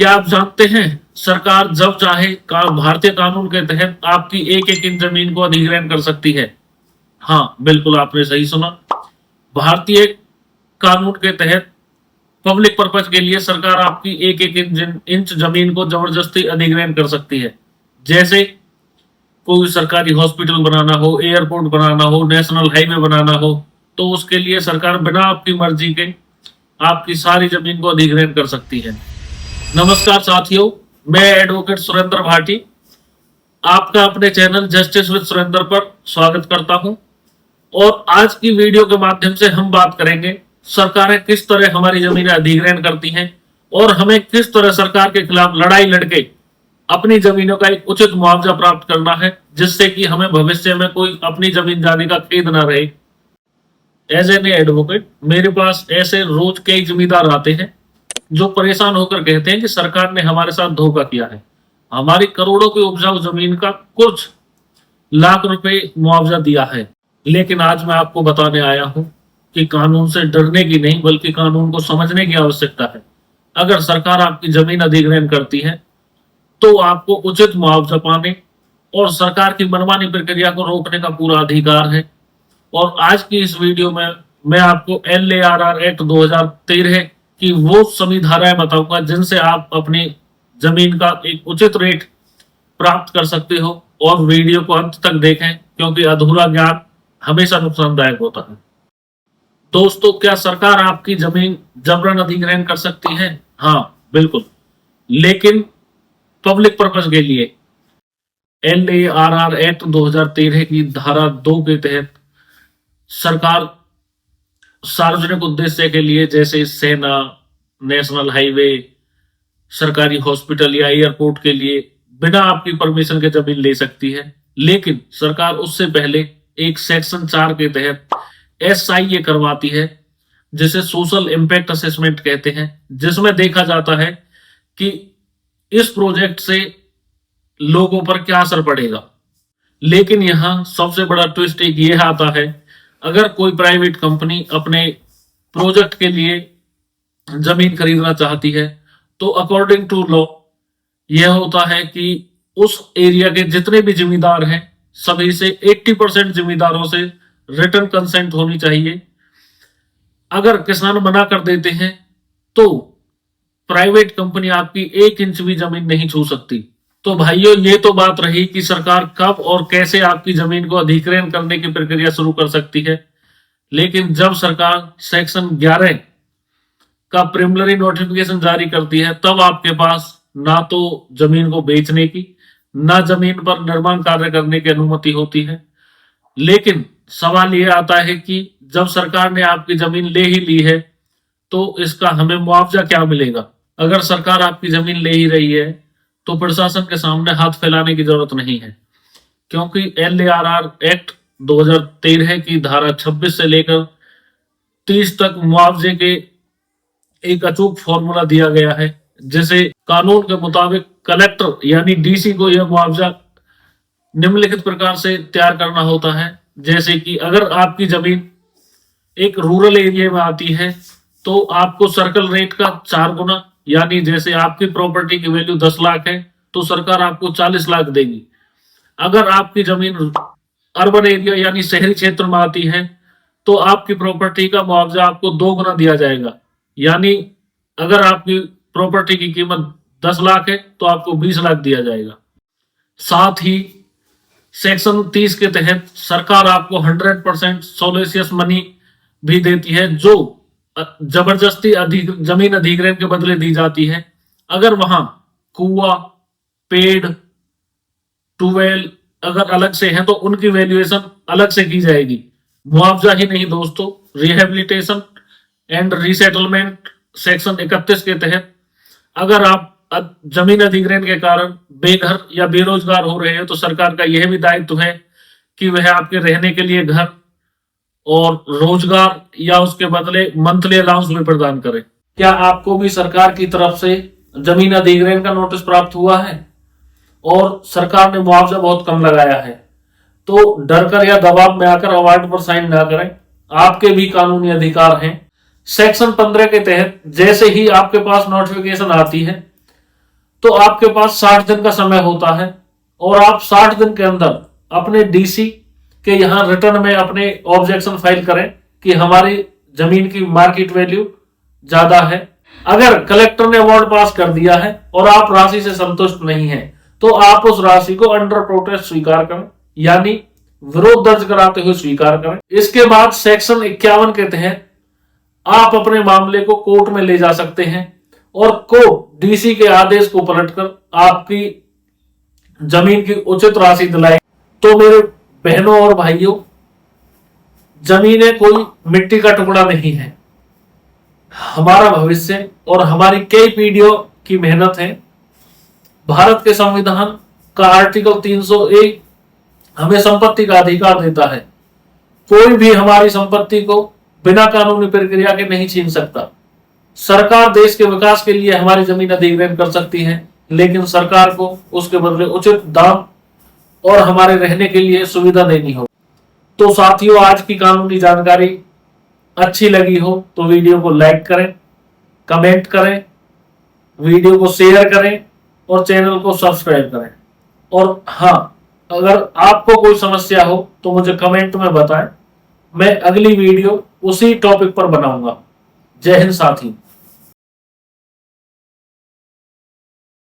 क्या आप जानते हैं सरकार जब चाहे भारतीय कानून के तहत आपकी एक एक इंच जमीन को अधिग्रहण कर सकती है। हाँ, बिल्कुल आपने सही सुना। भारतीय कानून के तहत पब्लिक पर्पज के लिए सरकार आपकी एक एक इंच जमीन को जबरदस्ती अधिग्रहण कर सकती है। जैसे कोई सरकारी हॉस्पिटल बनाना हो, एयरपोर्ट बनाना हो, नेशनल हाईवे बनाना हो, तो उसके लिए सरकार बिना आपकी मर्जी के आपकी सारी जमीन को अधिग्रहण कर सकती है। नमस्कार साथियों, मैं एडवोकेट सुरेंद्र भाटी आपका अपने चैनल जस्टिस विद सुरेंद्र पर स्वागत करता हूं। और आज की वीडियो के माध्यम से हम बात करेंगे सरकारें किस तरह हमारी जमीनें अधिग्रहण करती हैं और हमें किस तरह सरकार के खिलाफ लड़ाई लड़के अपनी जमीनों का एक उचित मुआवजा प्राप्त करना है, जिससे कि हमें भविष्य में कोई अपनी जमीन जाने का खेद ना रहे। एज एन एडवोकेट मेरे पास ऐसे रोज कई जमींदार आते हैं जो परेशान होकर कहते हैं कि सरकार ने हमारे साथ धोखा किया है, हमारी करोड़ों की उपजाऊ जमीन का कुछ लाख रुपए मुआवजा दिया है। लेकिन आज मैं आपको बताने आया हूं कि कानून से डरने की नहीं बल्कि कानून को समझने की आवश्यकता है। अगर सरकार आपकी जमीन अधिग्रहण करती है तो आपको उचित मुआवजा पाने और सरकार की मनमानी प्रक्रिया को रोकने का पूरा अधिकार है। और आज की इस वीडियो में मैं आपको LARR एक्ट 2013 की वो सभी धाराएं बताऊंगा जिनसे आप अपनी जमीन का एक उचित रेट प्राप्त कर सकते हो। और वीडियो को अंत तक देखें क्योंकि अधूरा ज्ञान हमेशा नुकसानदायक होता है। दोस्तों, क्या सरकार आपकी जमीन जबरन अधिग्रहण कर सकती है? हाँ, बिल्कुल, लेकिन पब्लिक पर्पज के लिए। LARR एक्ट 2013 की धारा 2 के तहत सरकार सार्वजनिक उद्देश्य के लिए जैसे सेना, नेशनल हाईवे, सरकारी हॉस्पिटल या एयरपोर्ट के लिए बिना आपकी परमिशन के जमीन ले सकती है। लेकिन सरकार उससे पहले एक सेक्शन 4 के तहत SIA करवाती है, जिसे सोशल इंपैक्ट असेसमेंट कहते हैं, जिसमें देखा जाता है कि इस प्रोजेक्ट से लोगों पर क्या असर पड़ेगा। लेकिन यहां सबसे बड़ा ट्विस्ट एक यह आता है, अगर कोई प्राइवेट कंपनी अपने प्रोजेक्ट के लिए जमीन खरीदना चाहती है तो अकॉर्डिंग टू लॉ यह होता है कि उस एरिया के जितने भी जिम्मेदार हैं सभी से 80% जिम्मेदारों से रिटर्न कंसेंट होनी चाहिए। अगर किसान मना कर देते हैं तो प्राइवेट कंपनी आपकी 1 इंच भी जमीन नहीं छू सकती। तो भाइयों, ये तो बात रही कि सरकार कब और कैसे आपकी जमीन को अधिग्रहण करने की प्रक्रिया शुरू कर सकती है। लेकिन जब सरकार सेक्शन 11 का प्रिलिमिनरी नोटिफिकेशन जारी करती है तब आपके पास ना तो जमीन को बेचने की, ना जमीन पर निर्माण कार्य करने की अनुमति होती है। लेकिन सवाल यह आता है कि जब सरकार ने आपकी जमीन ले ही ली है तो इसका हमें मुआवजा क्या मिलेगा? अगर सरकार आपकी जमीन ले ही रही है तो प्रशासन के सामने हाथ फैलाने की जरूरत नहीं है, क्योंकि LARR एक्ट 2013 की धारा 26 से लेकर 30 तक मुआवजे के एक अचूक फॉर्मूला दिया गया है, जिसे कानून के मुताबिक कलेक्टर यानी DC को यह मुआवजा निम्नलिखित प्रकार से तैयार करना होता है। जैसे कि अगर आपकी जमीन एक रूरल एरिया में आती है तो आपको सर्कल रेट का 4 गुना, यानी जैसे आपकी प्रॉपर्टी की वैल्यू 10 लाख है तो सरकार आपको 40 लाख देगी। अगर आपकी जमीन अर्बन एरिया यानी शहरी क्षेत्र में आती है तो आपकी प्रॉपर्टी का मुआवजा आपको 2 गुना दिया जाएगा, यानी अगर आपकी प्रॉपर्टी की कीमत 10 लाख है तो आपको 20 लाख दिया जाएगा। साथ ही सेक्शन 30 के तहत सरकार आपको 100% सोलिशियस मनी भी देती है, जो जबरदस्ती जमीन अधिग्रहण के बदले दी जाती है। अगर वहां कुआं, पेड़, ट्यूबवेल अगर अलग से हैं तो उनकी वैल्यूएशन अलग से की जाएगी। मुआवजा ही नहीं दोस्तों, रिहेबिलिटेशन एंड रीसेटलमेंट सेक्शन 31 के तहत अगर आप जमीन अधिग्रहण के कारण बेघर या बेरोजगार हो रहे हैं तो सरकार का यह भी दायित्व है कि वह आपके रहने के लिए घर और रोजगार या उसके बदले मंथली अलाउंस भी प्रदान करे। क्या आपको भी सरकार की तरफ से जमीन अधिग्रहण का नोटिस प्राप्त हुआ है और सरकार ने मुआवजा बहुत कम लगाया है? तो डर कर या दबाव में आकर अवार्ड पर साइन ना करें, आपके भी कानूनी अधिकार हैं। सेक्शन 15 के तहत जैसे ही आपके पास नोटिफिकेशन आती है तो आपके पास 60 दिन का समय होता है और आप 60 दिन के अंदर अपने डीसी के यहाँ रिटर्न में अपने ऑब्जेक्शन फाइल करें कि हमारी जमीन की मार्केट वैल्यू ज्यादा है। अगर कलेक्टर ने अवार्ड पास कर दिया है और आप राशि से संतुष्ट नहीं है तो आप उस राशि को अंडर प्रोटेस्ट स्वीकार करें, यानी विरोध दर्ज कराते हुए स्वीकार करें। इसके बाद सेक्शन 51 के तहत आप अपने मामले को कोर्ट में ले जा सकते हैं और कोर्ट डीसी के आदेश को पलटकर आपकी जमीन की उचित राशि दिलाए। तो मेरे बहनों और भाइयों, जमीनें कोई मिट्टी का टुकड़ा नहीं है, हमारा भविष्य और हमारी कई पीढ़ियों की मेहनत है। भारत के संविधान का आर्टिकल 301 हमें संपत्ति का अधिकार देता है। कोई भी हमारी संपत्ति को बिना कानूनी प्रक्रिया के नहीं छीन सकता। सरकार देश के विकास के लिए हमारी जमीन अधिग्रहण कर सकती है, लेकिन सरकार को उसके बदले उचित दाम और हमारे रहने के लिए सुविधा देनी हो। तो साथियों, आज की कानूनी जानकारी अच्छी लगी हो तो वीडियो को लाइक करें, कमेंट करें, वीडियो को शेयर करें और चैनल को सब्सक्राइब करें। और हाँ, अगर आपको कोई समस्या हो तो मुझे कमेंट में बताएं, मैं अगली वीडियो उसी टॉपिक पर बनाऊंगा। जय हिंद साथी।